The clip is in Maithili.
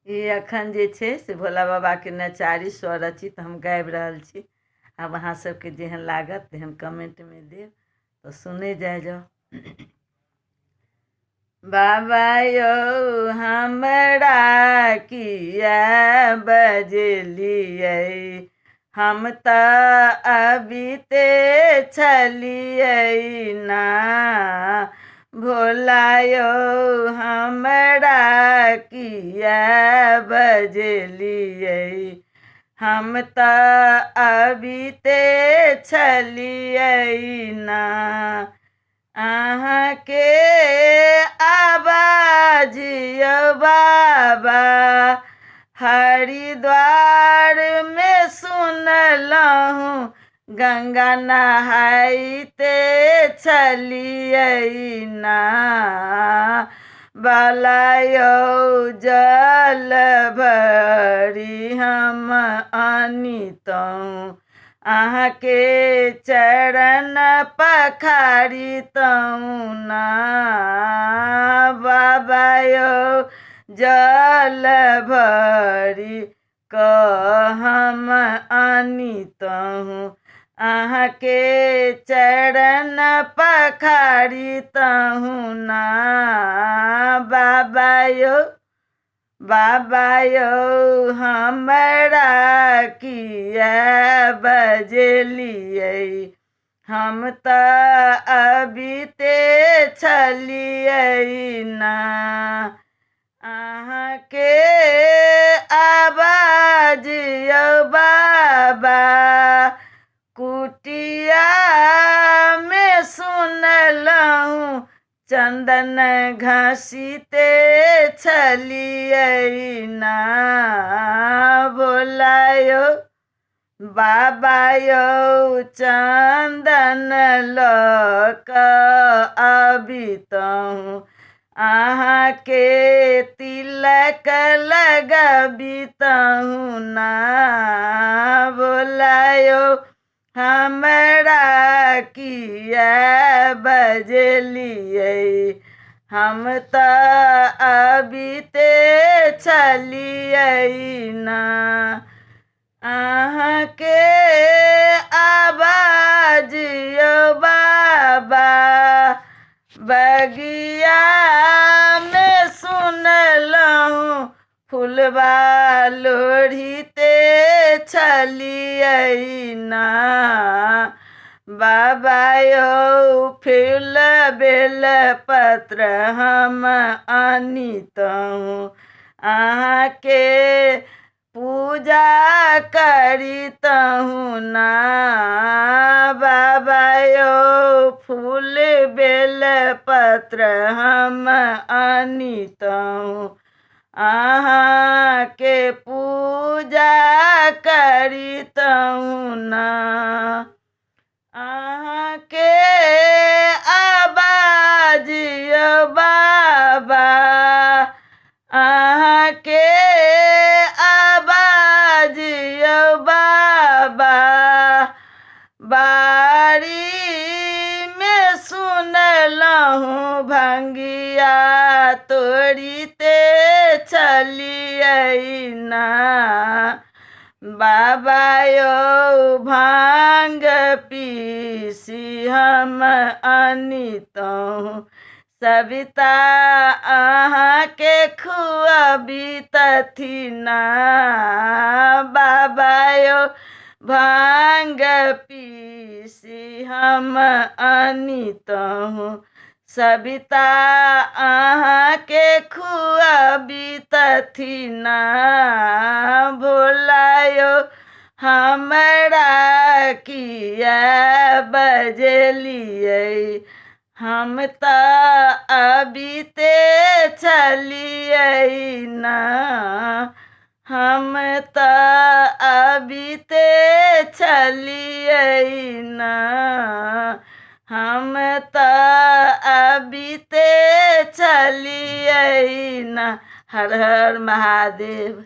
ये अखन जे छै से भोला बाबा के नचारी स्वरचित हम गाबि रहल छी। आब अहाँ सबके जेहन लागत तेहन कमेंट में देब तो सुने जाए जाओ। बाबा यौ हमरा किया बजलियै, हम तऽ अबिते छलियै ना। भोला यौ हमरा किया बजलियै, हम तऽ अबिते छलियै ना। अहाँके आवाज यौ बाबा हरिद्वार में सुनलहुँ, गंगा नहाइते छलियै ना। बाला यौ जल भरी हम आनितहुँ, अहाँके चरण पखारितहुँ ना। बाबा यौ जल भरी कऽ हम आनितहुँ, अहाँके चरण पखारितहुँ ना। बाबा यौ हमरा किया बजलियै, हम तऽ अबिते छलियै ना। अहाँके आवाज यौ बाबा कुटिया में सुनलहुँ, चंदन घसीते छलियै ना। भोला यौ बाबा यौ चंदन लऽ कऽ अबितहुँ, अहाँके तिलक लगबितहुँ ना। भोला यौ हमरा किया बजलियै, हम तऽ अबिते छलियै ना। अहाँके आवाज यौ बाबा बगिया में सुनलहुँ, फुलवा लोढ़िते छलियै ना। बाबा यौ फूल बेल पत्र हम आनितहुँ, अहाँके पूजा करितहुँ ना। बाबा यौ फूल बेल पत्र हम आनितहुँ, अहाँके पूजा करितहुँ ना। अहाँके आवाज यौ बाबा, अहाँके आवाज यौ बाबा बारी में सुनलहुँ, भंगिया तोड़िते छलियै ना। बाबा यौ भांग पीसी हम आनितहुँ, सविता अहाँके खुअबितथिन ना। बाबा यौ भांग पीसी हम आनितहुँ, सविता अहाँके खुअबितथिन ना। भोला यौ हमरा किया बजलियै, हम तऽ अबिते छलियै ना। हम तऽ अबिते छलियै ना। हम तऽ अबिते छलियै ना। हर हर महादेव।